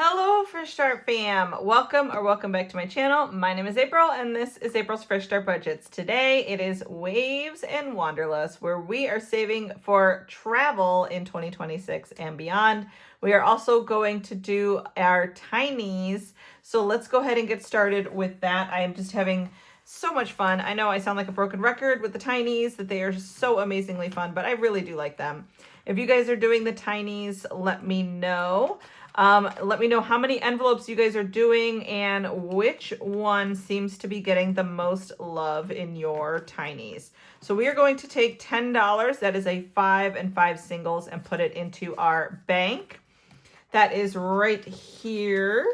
Hello, Fresh Start fam. Welcome back to my channel. My name is April, and this is April's Fresh Start Budgets. Today, it is Waves and Wanderlust, where we are saving for travel in 2026 and beyond. We are also going to do our Tinies. So let's go ahead and get started with that. I am just having so much fun. I know I sound like a broken record with the Tinies, that they are so amazingly fun, but I really do like them. If you guys are doing the Tinies, let me know. Let me know how many envelopes you guys are doing and which one seems to be getting the most love in your Tinies. So we are going to take $10, that is a 5 and 5 singles, and put it into our bank. That is right here.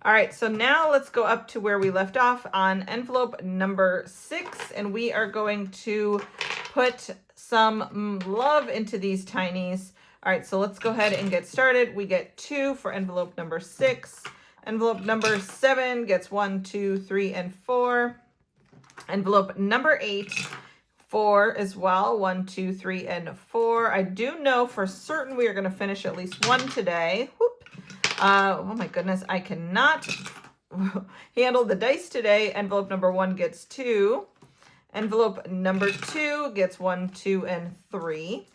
All right, so now let's go up to where we left off on envelope number 6, and we are going to put some love into these Tinies. All right, so let's go ahead and get started. We get 2 for envelope number 6. Envelope number 7 gets 1, 2, 3, and 4. Envelope number 8, 4 as well. 1, 2, 3, and 4. I do know for certain we are going to finish at least one today. Whoop. Oh my goodness, I cannot handle the dice today. Envelope number 1 gets 2. Envelope number 2 gets 1, 2, and 3.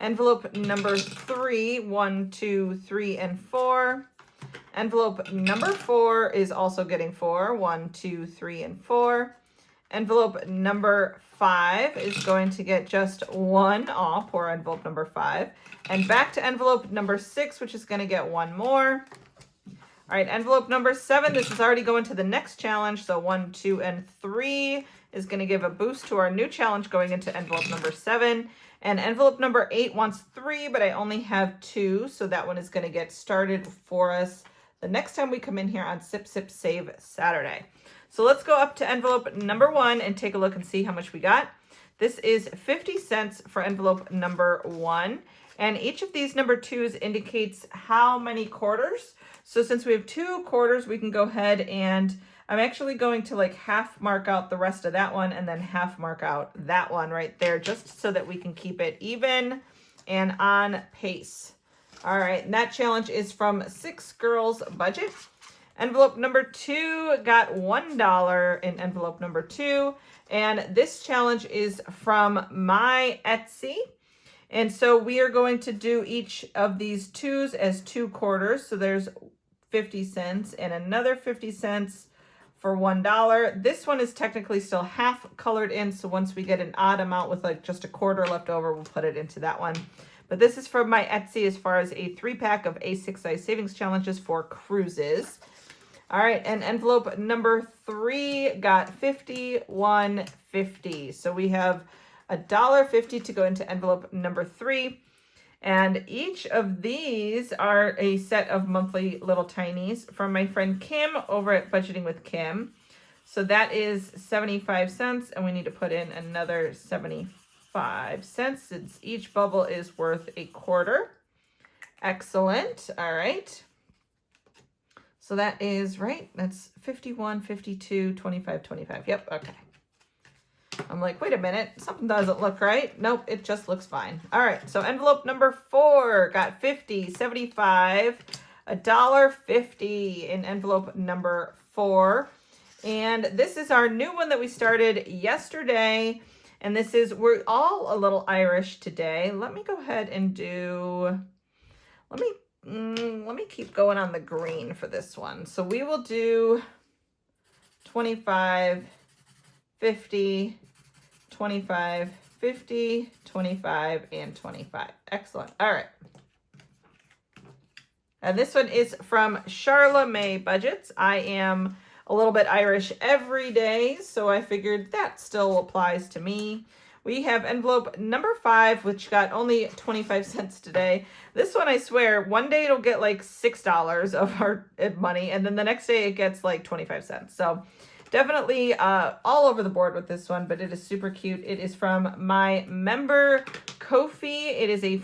Envelope number 3, 1, 2, 3, and 4. Envelope number 4 is also getting 4, 1, 2, 3, and 4. Envelope number 5 is going to get just 1. Aw, poor envelope number 5. And back to envelope number 6, which is going to get 1 more. All right, envelope number 7, this is already going to the next challenge. So 1, 2, and 3 is going to give a boost to our new challenge going into envelope number 7. And envelope number 8 wants 3, but I only have 2. So that one is going to get started for us the next time we come in here on Sip, Sip, Save Saturday. So let's go up to envelope number 1 and take a look and see how much we got. This is 50 cents for envelope number 1. And each of these number 2s indicates how many quarters. So since we have 2 quarters, we can go ahead and I'm actually going to like half mark out the rest of that one and then half mark out that one right there, just so that we can keep it even and on pace. All right, and that challenge is from 6 Girls Budget. Envelope number 2 got $1 in envelope number 2. And this challenge is from my Etsy. And so we are going to do each of these 2s as 2 quarters. So there's 50 cents and another 50 cents for $1. This one is technically still half colored in, so once we get an odd amount with like just a quarter left over, we'll put it into that one. But this is from my Etsy as far as a 3-pack of A6 size savings challenges for cruises. All right, and envelope number 3 got 51.50. So we have $1.50 to go into envelope number 3. And each of these are a set of monthly little Tinies from my friend Kim over at Budgeting with Kim. So that is 75 cents, and we need to put in another 75 cents since each bubble is worth a quarter. Excellent. All right. So that is right. That's 51, 52, 25, 25. Yep. Okay. I'm like, wait a minute, something doesn't look right. Nope, it just looks fine. All right, so envelope number 4 got 50, 75, $1.50 in envelope number 4. And this is our new one that we started yesterday. And this is, we're all a little Irish today. Let me go ahead and do, let me keep going on the green for this one. So we will do 25, 50, 25, 50, 25, and 25. Excellent. All right. And this one is from Charla May Budgets. I am a little bit Irish every day, so I figured that still applies to me. We have envelope number 5, which got only 25 cents today. This one, I swear, one day it'll get like $6 of our money, and then the next day it gets like 25 cents. So definitely all over the board with this one, but it is super cute. It is from my member, Ko-fi. It is a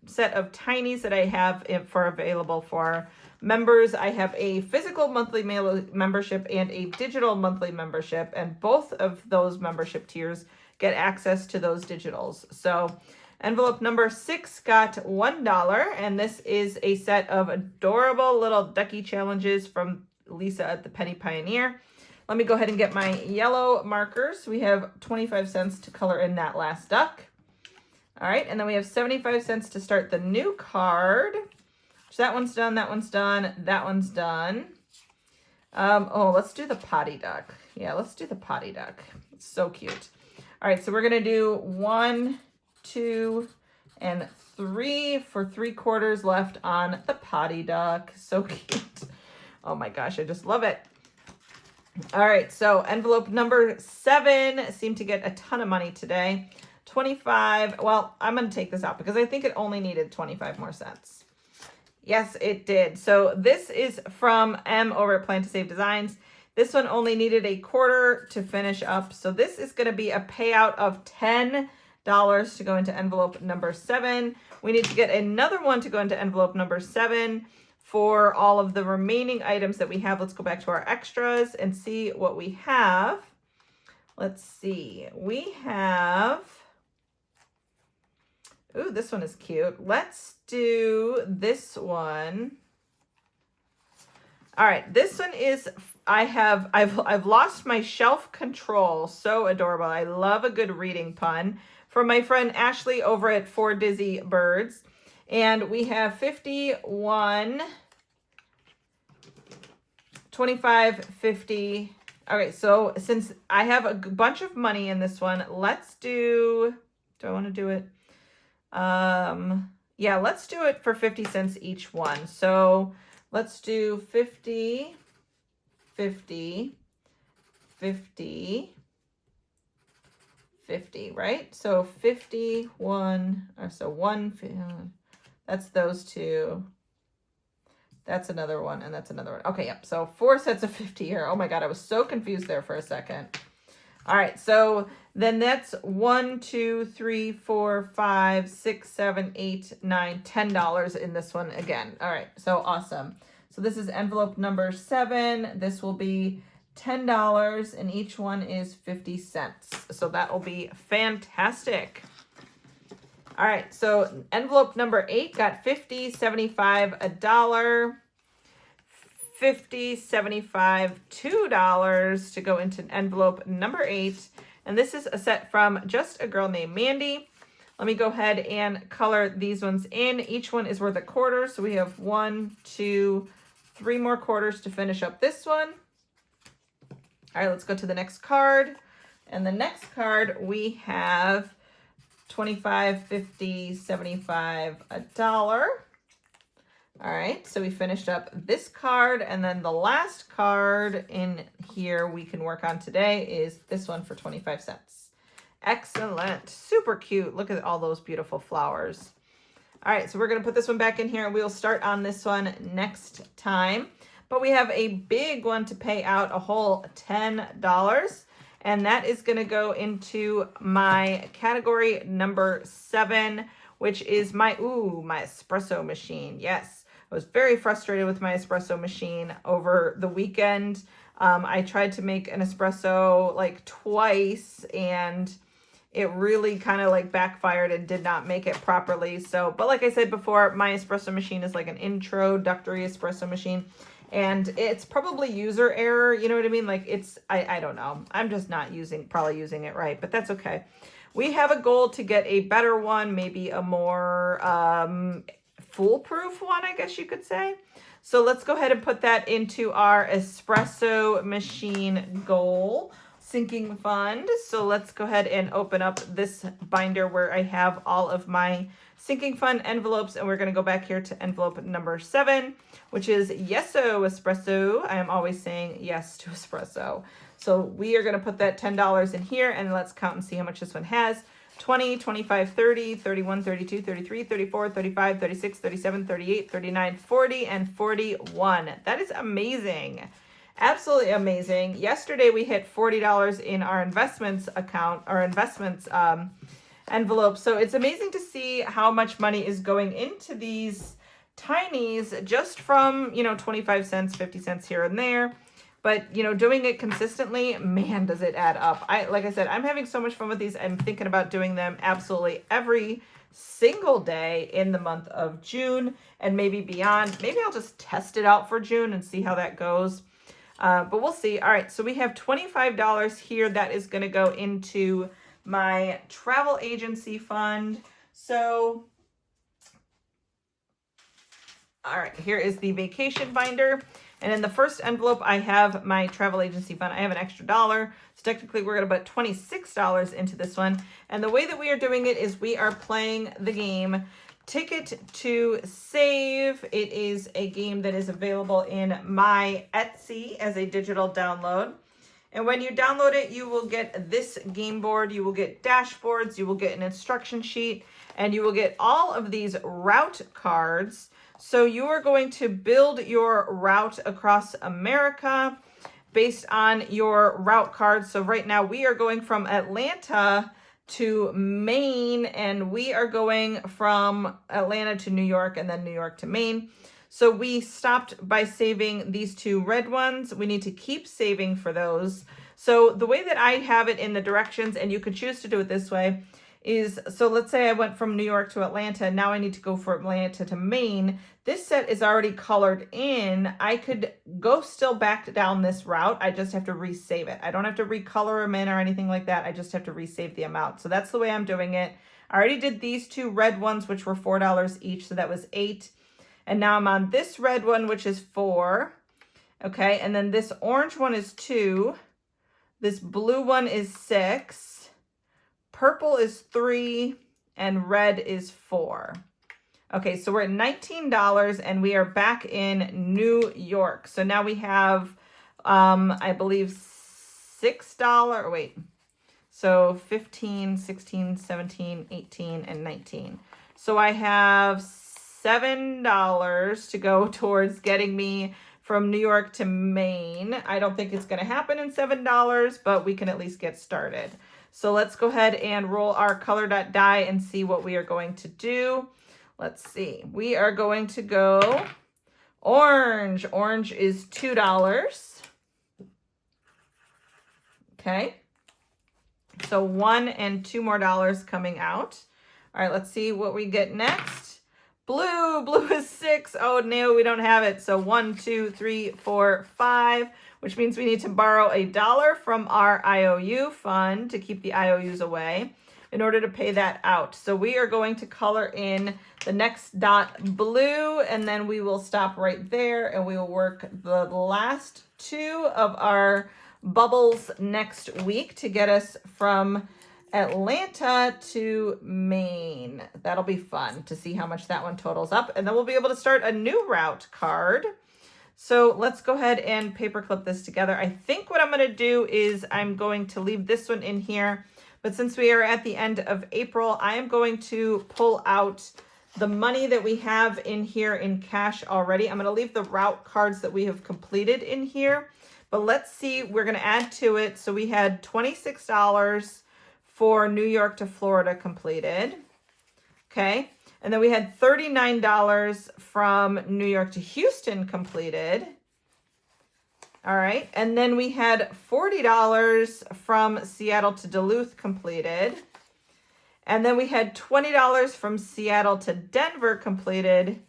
set of Tinies that I have for available for members. I have a physical monthly membership and a digital monthly membership, and both of those membership tiers get access to those digitals. So Envelope number 6 got $1, and this is a set of adorable little ducky challenges from Lisa at the Penny Pioneer. Let me go ahead and get my yellow markers. We have 25 cents to color in that last duck. All right, and then we have 75 cents to start the new card. So that one's done, that one's done, that one's done. Oh, let's do the potty duck. Yeah, let's do the potty duck. It's so cute. All right, so we're gonna do 1, 2, and 3 for 3/4 left on the potty duck. So cute. Oh my gosh, I just love it. All right, so envelope number 7 seemed to get a ton of money today. 25, well, I'm gonna take this out because I think it only needed 25 more cents. Yes, it did. So this is from M over at Plan to Save Designs. This one only needed a quarter to finish up. So this is gonna be a payout of $10 to go into envelope number 7. We need to get another one to go into envelope number 7 for all of the remaining items that we have. Let's go back to our extras and see what we have. Let's see. We have, ooh, this one is cute. Let's do this one. All right, this one is, I've lost my shelf control. So adorable. I love a good reading pun. From my friend Ashley over at 4 Dizzy Birds. And we have 51, 25, 50. Okay, so since I have a bunch of money in this one, let's do I want to do it? Yeah, let's do it for 50 cents each one. So let's do 50, 50, 50, 50, right? So 51, or so 1, that's those two. That's another one, and that's another one. Okay, yep. So 4 sets of 50 here. Oh my God, I was so confused there for a second. All right, so then that's 1, 2, 3, 4, 5, 6, 7, 8, 9, $10 in this one again. All right, so awesome. So this is envelope number 7. This will be $10, and each one is 50 cents. So that will be fantastic. All right, so envelope number 8 got 50, 75, $1, 50, 75, $2 to go into envelope number 8. And this is a set from Just a Girl Named Mandy. Let me go ahead and color these ones in. Each one is worth a quarter. So we have 1, 2, 3 more quarters to finish up this one. All right, let's go to the next card. And the next card we have 25, 50, 75, $1. All right, so we finished up this card, and then the last card in here we can work on today is this one for 25 cents. Excellent, super cute. Look at all those beautiful flowers. All right, so we're gonna put this one back in here, and we'll start on this one next time. But we have a big one to pay out a whole $10. And that is going to go into my category number 7, which is my espresso machine. Yes, I was very frustrated with my espresso machine over the weekend. I tried to make an espresso like twice, and it really kind of like backfired and did not make it properly. So, but like I said before, my espresso machine is like an introductory espresso machine. And it's probably user error, you know what I mean? Like it's, I don't know. I'm just not probably using it right, but that's okay. We have a goal to get a better one, maybe a more foolproof one, I guess you could say. So let's go ahead and put that into our espresso machine goal sinking fund. So let's go ahead and open up this binder where I have all of my sinking fund envelopes, and we're going to go back here to envelope number 7, which is Yeso Espresso. I am always saying yes to espresso. So we are going to put that $10 in here, and let's count and see how much this one has. 20, 25, 30, 31, 32, 33, 34, 35, 36, 37, 38, 39, 40, and 41. That is amazing. Absolutely amazing. Yesterday we hit $40 in our investments account, our investments envelope. So it's amazing to see how much money is going into these tinies just from, 25 cents, 50 cents here and there. But, you know, doing it consistently, man, does it add up. Like I said, I'm having so much fun with these. I'm thinking about doing them absolutely every single day in the month of June and maybe beyond. Maybe I'll just test it out for June and see how that goes. But we'll see. All right, so we have $25 here that is going to go into my travel agency fund. So, all right, here is the vacation binder. And in the first envelope, I have my travel agency fund. I have an extra $1. So technically, we're going to put $26 into this one. And the way that we are doing it is we are playing the game Ticket to Save. It is a game that is available in my Etsy as a digital download. And when you download it, you will get this game board. You will get dashboards. You will get an instruction sheet. And you will get all of these route cards. So you are going to build your route across America based on your route cards. So right now we are going from Atlanta to Maine, and we are going from Atlanta to New York and then New York to Maine. So we stopped by saving these two red ones. We need to keep saving for those. So the way that I have it in the directions, and you could choose to do it this way, is, so let's say I went from New York to Atlanta. Now I need to go from Atlanta to Maine. This set is already colored in. I could go still back down this route. I just have to resave it. I don't have to recolor them in or anything like that. I just have to resave the amount. So that's the way I'm doing it. I already did these two red ones, which were $4 each. So that was $8. And now I'm on this red one, which is $4. Okay. And then this orange one is $2. This blue one is $6. Purple is $3 and red is $4. Okay, so we're at $19 and we are back in New York. So now we have, I believe, $6. Wait, so 15, 16, 17, 18, and 19. So I have $7 to go towards getting me from New York to Maine. I don't think it's going to happen in $7, but we can at least get started. So let's go ahead and roll our color dot die and see what we are going to do. Let's see. We are going to go orange. Orange is $2. Okay. So $1 and $2 more coming out. All right, let's see what we get next. Blue. Blue is $6. Oh, no, we don't have it. So 1, 2, 3, 4, 5. Which means we need to borrow $1 from our IOU fund to keep the IOUs away in order to pay that out. So we are going to color in the next dot blue, and then we will stop right there and we will work the last two of our bubbles next week to get us from Atlanta to Maine. That'll be fun to see how much that one totals up. And then we'll be able to start a new route card. So let's go ahead and paperclip this together. I think what I'm going to do is I'm going to leave this one in here. But since we are at the end of April, I am going to pull out the money that we have in here in cash already. I'm going to leave the route cards that we have completed in here. But let's see, we're going to add to it. So we had $26 for New York to Florida completed. Okay. And then we had $39 from New York to Houston completed. All right. And then we had $40 from Seattle to Duluth completed. And then we had $20 from Seattle to Denver completed.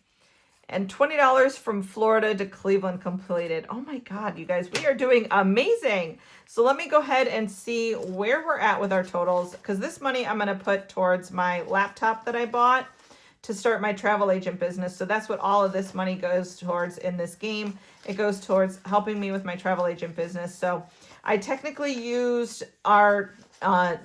And $20 from Florida to Cleveland completed. Oh my God, you guys, we are doing amazing. So let me go ahead and see where we're at with our totals, because this money I'm going to put towards my laptop that I bought to start my travel agent business. So that's what all of this money goes towards in this game. It goes towards helping me with my travel agent business. So I technically used our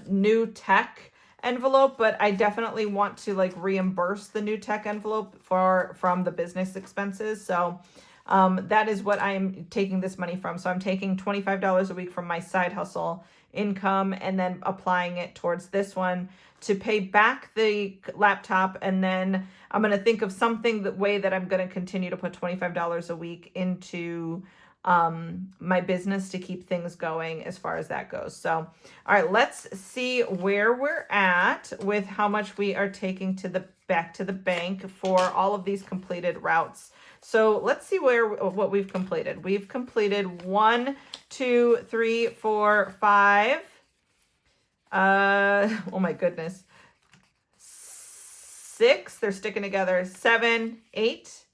new tech envelope, but I definitely want to like reimburse the new tech envelope from the business expenses. So that is what I'm taking this money from. So I'm taking $25 a week from my side hustle income and then applying it towards this one to pay back the laptop. And then I'm going to think of something, the way that I'm going to continue to put $25 a week into my business to keep things going as far as that goes. So, all right, let's see where we're at with how much we are taking to the back to the bank for all of these completed routes. So let's see what we've completed. We've completed 1, 2, 3, 4, 5. Oh my goodness. 6, they're sticking together. 7, 8,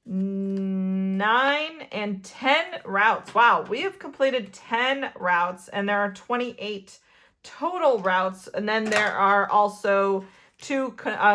9, and 10 routes. Wow, we have completed 10 routes, and there are 28 total routes, and then there are also 2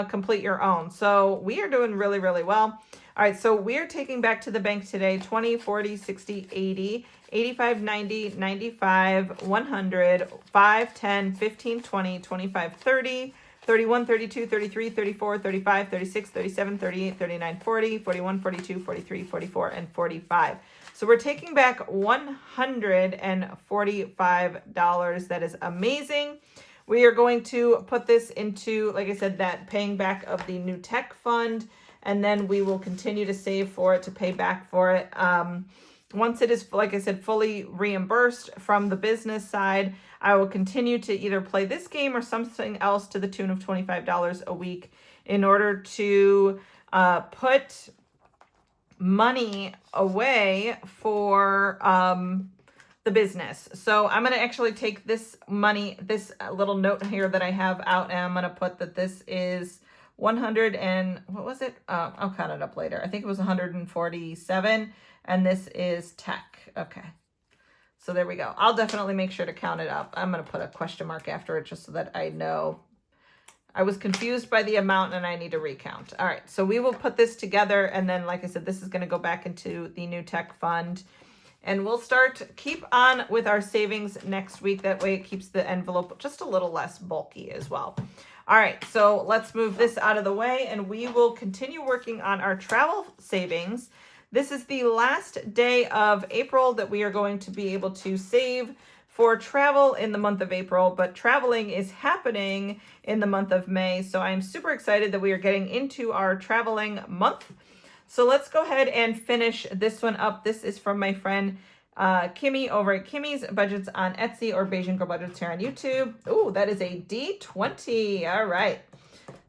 complete your own. So we are doing really, really well. All right, so we are taking back to the bank today 20, 40, 60, 80, 85, 90, 95, 100, 5, 10, 15, 20, 25, 30, 31, 32, 33, 34, 35, 36, 37, 38, 39, 40, 41, 42, 43, 44, and 45. So we're taking back $145. That is amazing. We are going to put this into, like I said, that paying back of the new tech fund, and then we will continue to save for it to pay back for it. Once it is, like I said, fully reimbursed from the business side, I will continue to either play this game or something else to the tune of $25 a week in order to put money away for the business. So I'm going to actually take this money, this little note here that I have out, and I'm going to put that this is 100 and, what was it? I'll count it up later. I think it was 147, and this is tech. Okay. So there we go. I'll definitely make sure to count it up. I'm going to put a question mark after it just so that I know. I was confused by the amount and I need to recount. All right. So we will put this together. And then, like I said, this is going to go back into the new tech fund. And we'll keep on with our savings next week. That way it keeps the envelope just a little less bulky as well. All right. So let's move this out of the way and we will continue working on our travel savings. This is the last day of April that we are going to be able to save for travel in the month of April, but traveling is happening in the month of May. So I'm super excited that we are getting into our traveling month. So let's go ahead and finish this one up. This is from my friend Kimmy over at Kimmy's Budgets on Etsy or Beijing Girl Budgets here on YouTube. Oh, that is a D20. All right.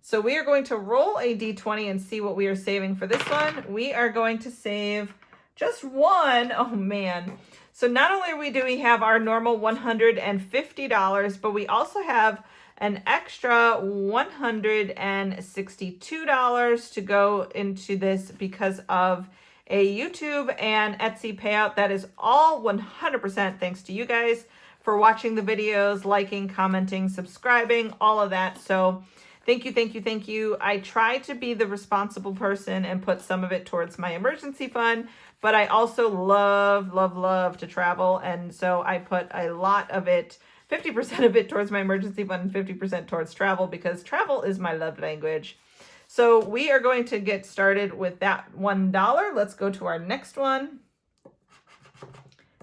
So we are going to roll a D20 and see what we are saving for this one. We are going to save just one. Oh, man. So not only do we have our normal $150, but we also have an extra $162 to go into this because of a YouTube and Etsy payout. That is all 100% thanks to you guys for watching the videos, liking, commenting, subscribing, all of that. So thank you, thank you, thank you. I try to be the responsible person and put some of it towards my emergency fund, but I also love, love, love to travel. And so I put a lot of it, 50% of it towards my emergency fund and 50% towards travel because travel is my love language. So we are going to get started with that $1. Let's go to our next one.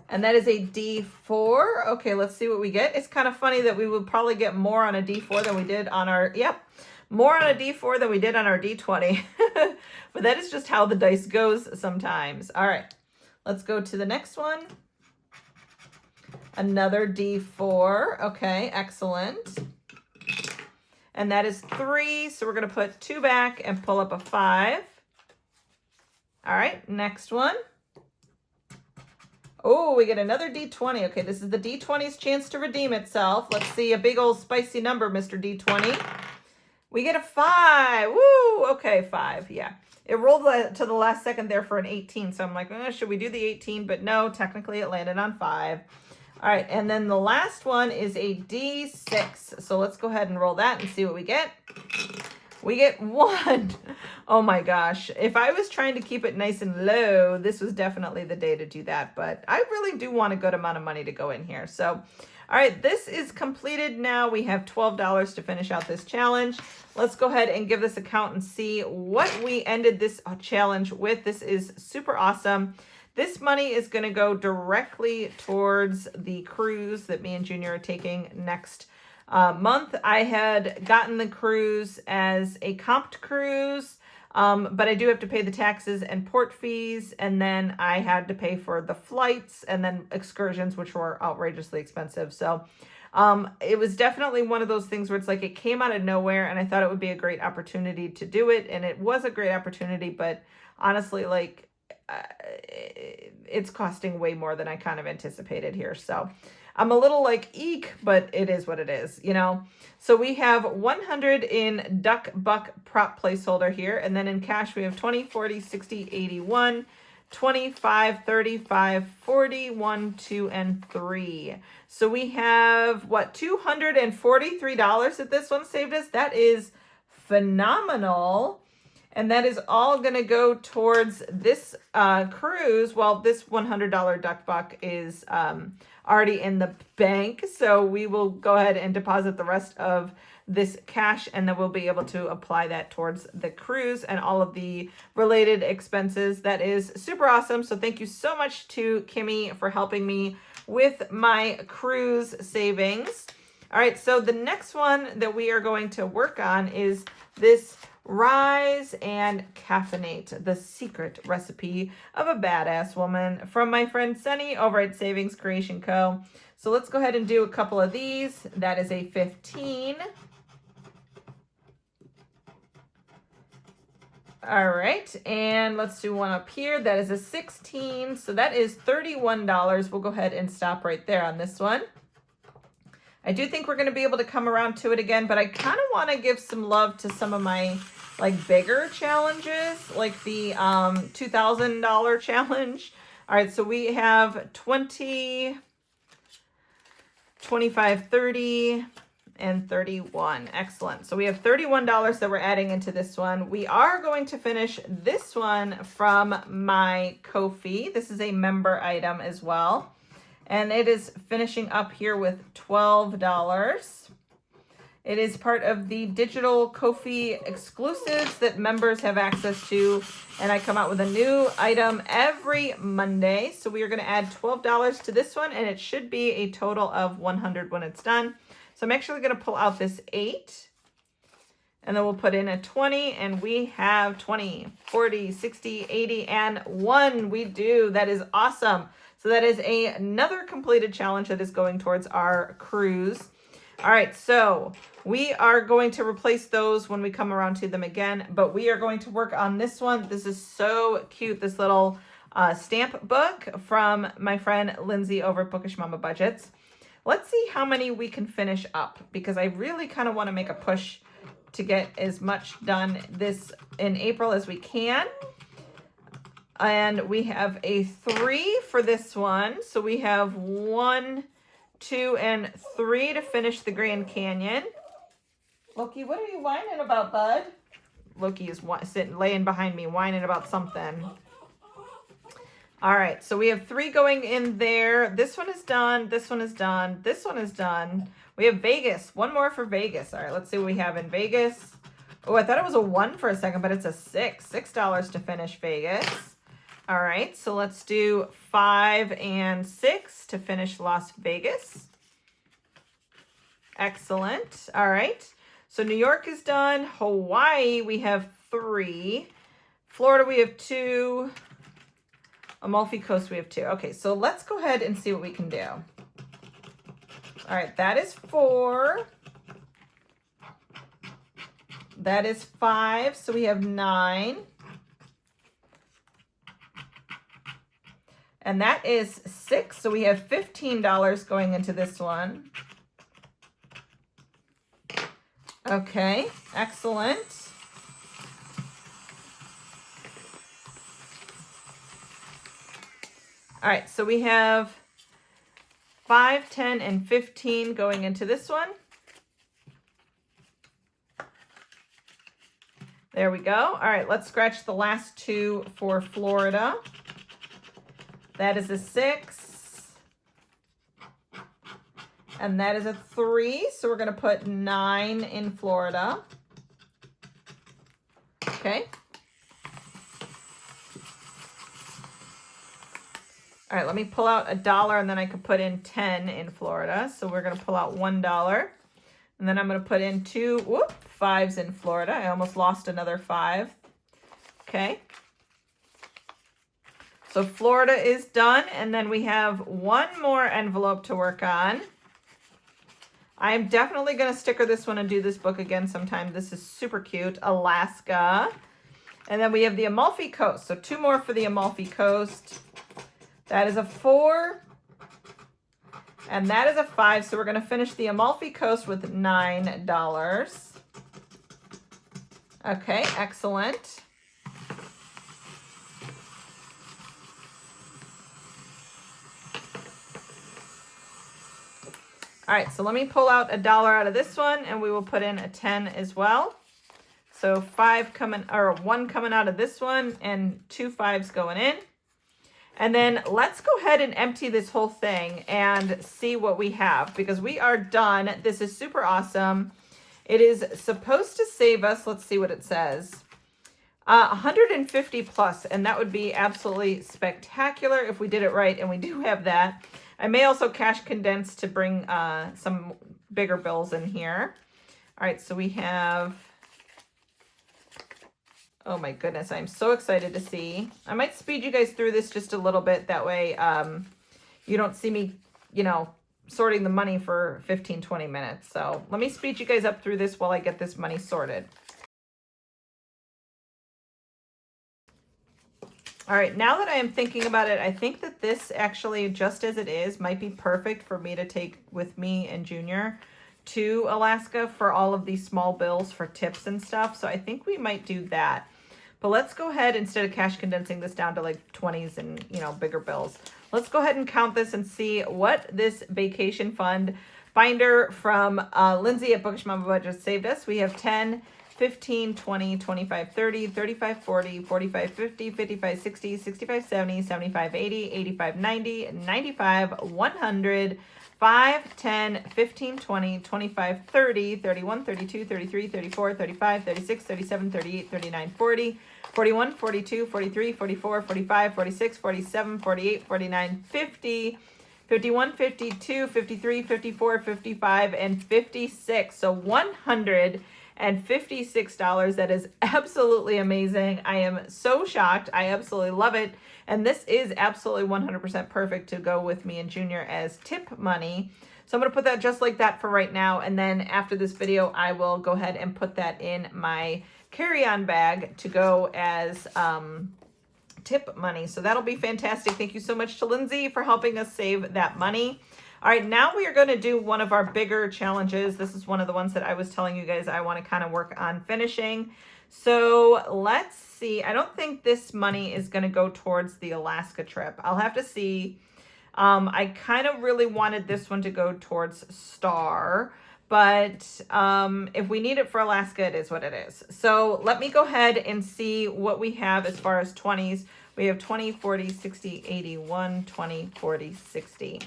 And that is a D4. Okay, let's see what we get. It's kind of funny that we would probably get more on a D4 than we did on our, more on a D4 than we did on our D20. But that is just how the dice goes sometimes. All right, let's go to the next one. Another D4. Okay, excellent. And that is 3. So we're going to put 2 back and pull up a 5. All right, next one. Oh, we get another D20. Okay, this is the D20's chance to redeem itself. Let's see a big old spicy number, Mr. D20. We get a 5. Woo! Okay, 5. Yeah. It rolled to the last second there for an 18. So I'm like, should we do the 18? But no, technically it landed on 5. All right, and then the last one is a D6. So let's go ahead and roll that and see what we get. We get 1. Oh my gosh. If I was trying to keep it nice and low, this was definitely the day to do that. But I really do want a good amount of money to go in here. So, all right, this is completed now. We have $12 to finish out this challenge. Let's go ahead and give this a count and see what we ended this challenge with. This is super awesome. This money is going to go directly towards the cruise that me and Junior are taking next month. I had gotten the cruise as a comped cruise. But I do have to pay the taxes and port fees, and then I had to pay for the flights and then excursions, which were outrageously expensive. So it was definitely one of those things where it's like it came out of nowhere, and I thought it would be a great opportunity to do it, and it was a great opportunity, but honestly, like it's costing way more than I kind of anticipated here. So I'm a little like eek, but it is what it is, you know. So we have 100 in duck buck prop placeholder here, and then in cash we have 20, 40, 60, 81, 25, 35, 40, 1, 2, and 3. So we have what, $243 that this one saved us. That is phenomenal. And that is all going to go towards this cruise. Well, this $100 duck buck is already in the bank. So we will go ahead and deposit the rest of this cash, and then we'll be able to apply that towards the cruise and all of the related expenses. That is super awesome. So thank you so much to Kimmy for helping me with my cruise savings. All right, so the next one that we are going to work on is this Rise and Caffeinate, the secret recipe of a badass woman, from my friend Sunny over at Savings Creation Co. So let's go ahead and do a couple of these. That is a 15. All right, and let's do one up here. That is a 16, so that is $31. We'll go ahead and stop right there on this one. I do think we're going to be able to come around to it again, but I kind of want to give some love to some of my like bigger challenges, like the $2,000 challenge. All right, so we have 20, 25, 30, and 31. Excellent. So we have $31 that we're adding into this one. We are going to finish this one from my Ko-fi. This is a member item as well. And it is finishing up here with $12. It is part of the digital Ko-fi exclusives that members have access to. And I come out with a new item every Monday. So we are going to add $12 to this one, and it should be a total of $100 when it's done. So I'm actually going to pull out this 8. And then we'll put in a 20, and we have 20, 40, 60, 80, and 1. We do. That is awesome. So that is another completed challenge that is going towards our cruise. All right, so we are going to replace those when we come around to them again, but we are going to work on this one. This is so cute, this little stamp book from my friend Lindsay over at Bookish Mama Budgets. Let's see how many we can finish up, because I really kind of want to make a push to get as much done this in April as we can. And we have a 3 for this one. So we have 1, 2, and 3 to finish the Grand Canyon. Loki, what are you whining about, bud? Loki is laying behind me, whining about something. All right, so we have 3 going in there. This one is done. This one is done. This one is done. We have Vegas. 1 more for Vegas. All right, let's see what we have in Vegas. Oh, I thought it was a 1 for a second, but it's a 6. $6 to finish Vegas. All right, so let's do 5 and 6 to finish Las Vegas. Excellent. All right, so New York is done. Hawaii, we have 3. Florida, we have 2. Amalfi Coast, we have 2. Okay, so let's go ahead and see what we can do. All right, that is 4. That is 5, so we have 9. And that is 6, so we have $15 going into this one. Okay, excellent. All right, so we have 5, 10, and 15 going into this one. There we go. All right, let's scratch the last 2 for Florida. That is a 6. And that is a 3. So we're going to put 9 in Florida. Okay. All right, let me pull out $1 and then I can put in 10 in Florida. So we're going to pull out $1. And then I'm going to put in 2 5s in Florida. I almost lost another 5. Okay. So Florida is done, and then we have one more envelope to work on. I am definitely going to sticker this one and do this book again sometime. This is super cute. Alaska. And then we have the Amalfi Coast. So 2 more for the Amalfi Coast. That is a 4. And that is a 5. So we're going to finish the Amalfi Coast with $9. Okay, excellent. All right, so let me pull out $1 out of this one, and we will put in a 10 as well. So 5 coming, or 1 coming out of this one, and 2 5s going in. And then let's go ahead and empty this whole thing and see what we have, because we are done. This is super awesome. It is supposed to save us, let's see what it says, 150 plus, and that would be absolutely spectacular if we did it right, and we do have that. I may also cash condense to bring some bigger bills in here. All right, so we have, oh my goodness, I'm so excited to see. I might speed you guys through this just a little bit. That way you don't see me, you know, sorting the money for 15, 20 minutes. So let me speed you guys up through this while I get this money sorted. All right, now that I am thinking about it, I think that this actually, just as it is, might be perfect for me to take with me and Junior to Alaska for all of these small bills for tips and stuff. So I think we might do that. But let's go ahead, instead of cash condensing this down to like 20s and, you know, bigger bills, let's go ahead and count this and see what this vacation fund binder from Lindsay at Bookish Mama Budget saved us. We have 10, 15, 20, 25, 30, 35, 40, 45, 50, 55, 60, 65, 70, 75, 80, 85, 90, 95, 100, 5, 10, 15, 20, 25, 30, 31, 32, 33, 34, 35, 36, 37, 38, 39, 40, 41, 42, 43, 44, 45, 46, 47, 48, 49, 50, 51, 52, 53, 54, 55, and 56. So $156. That is absolutely amazing. I am so shocked. I absolutely love it. And this is absolutely 100% perfect to go with me and Junior as tip money. So I'm going to put that just like that for right now. And then after this video, I will go ahead and put that in my carry-on bag to go as tip money. So that'll be fantastic. Thank you so much to Lindsay for helping us save that money. All right, now we are going to do one of our bigger challenges. This is one of the ones that I was telling you guys I want to kind of work on finishing. So let's see. I don't think this money is going to go towards the Alaska trip. I'll have to see. I kind of really wanted this one to go towards Star, but if we need it for Alaska, it is what it is. So let me go ahead and see what we have as far as 20s. We have 20, 40, 60, 80, 1, 20, 40, 60.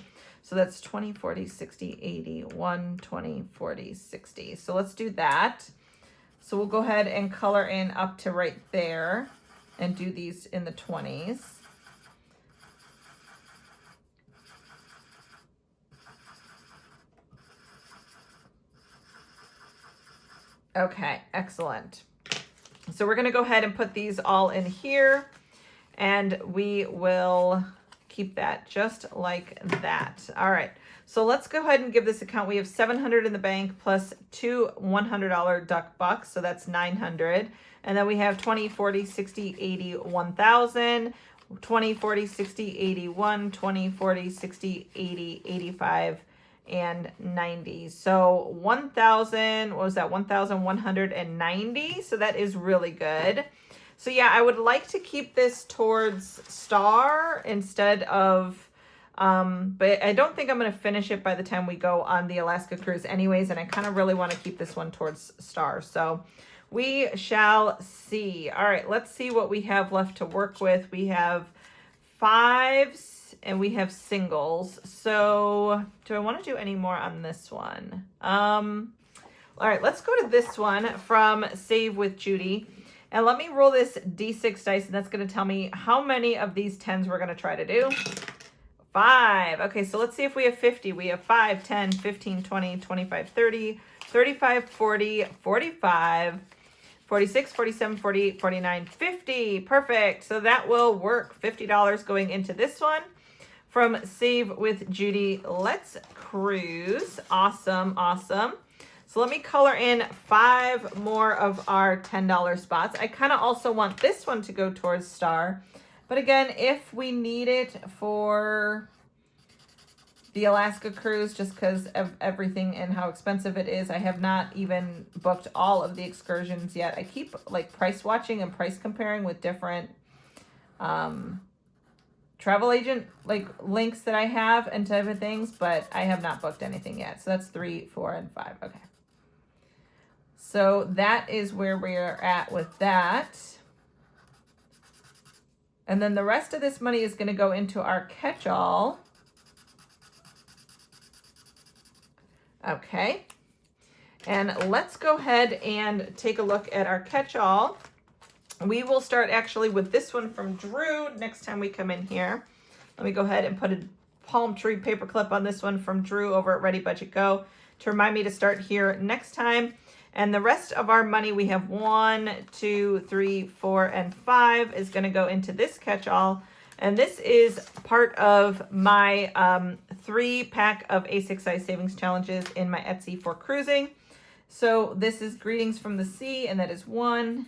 So that's 20, 40, 60, 80, 1, 20, 40, 60. So let's do that. So we'll go ahead and color in up to right there and do these in the 20s. Okay, excellent. So we're going to go ahead and put these all in here, and we will keep that just like that. All right. So let's go ahead and give this account. We have 700 in the bank plus 2 $100 duck bucks. So that's 900. And then we have 20, 40, 60, 80, 1,000, 20, 40, 60, 81, 20, 40, 60, 80, 85, and 90. So 1,000, what was that? 1,190. So that is really good. So yeah, I would like to keep this towards Star instead of, but I don't think I'm going to finish it by the time we go on the Alaska cruise anyways. And I kind of really want to keep this one towards Star. So we shall see. All right, let's see what we have left to work with. We have 5s and we have singles. So do I want to do any more on this one? All right, let's go to this one from Save with Judy. And let me roll this D6 dice, and that's going to tell me how many of these 10s we're going to try to do. 5. Okay, so let's see if we have 50. We have 5, 10, 15, 20, 25, 30, 35, 40, 45, $46, $47, $48, $49, $50. Perfect. So that will work. $50 going into this one. From Save with Judy, let's cruise. Awesome, awesome. So let me color in 5 more of our $10 spots. I kind of also want this one to go towards star. But again, if we need it for the Alaska cruise, just because of everything and how expensive it is, I have not even booked all of the excursions yet. I keep like price watching and price comparing with different travel agent like links that I have and type of things, but I have not booked anything yet. So that's 3, 4, and 5. Okay. So that is where we're at with that. And then the rest of this money is going to go into our catch-all. Okay. And let's go ahead and take a look at our catch-all. We will start actually with this one from Drew next time we come in here. Let me go ahead and put a palm tree paperclip on this one from Drew over at Ready Budget Go to remind me to start here next time. And the rest of our money, we have 1, 2, 3, 4, and 5 is going to go into this catch-all. And this is part of my 3-pack of A6 size savings challenges in my Etsy for cruising. So this is Greetings from the Sea, and that is 1,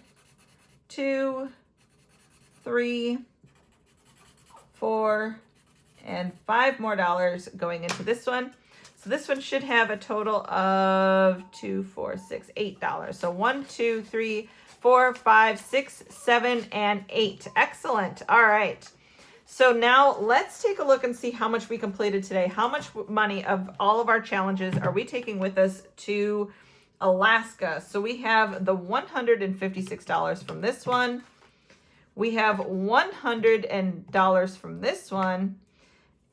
2, 3, 4, and 5 more dollars going into this one. So this one should have a total of $8. So 1, 2, 3, 4, 5, 6, 7, and 8. Excellent. All right. So now let's take a look and see how much we completed today. How much money of all of our challenges are we taking with us to Alaska? So we have the $156 from this one. We have $100 from this one.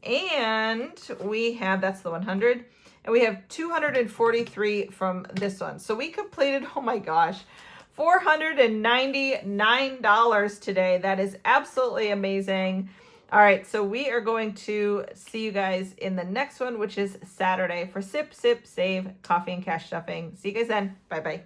And we have, that's the 100. And we have 243 from this one. So we completed, oh my gosh, $499 today. That is absolutely amazing. All right, so we are going to see you guys in the next one, which is Saturday for Sip, Sip, Save, Coffee and Cash Stuffing. See you guys then. Bye-bye.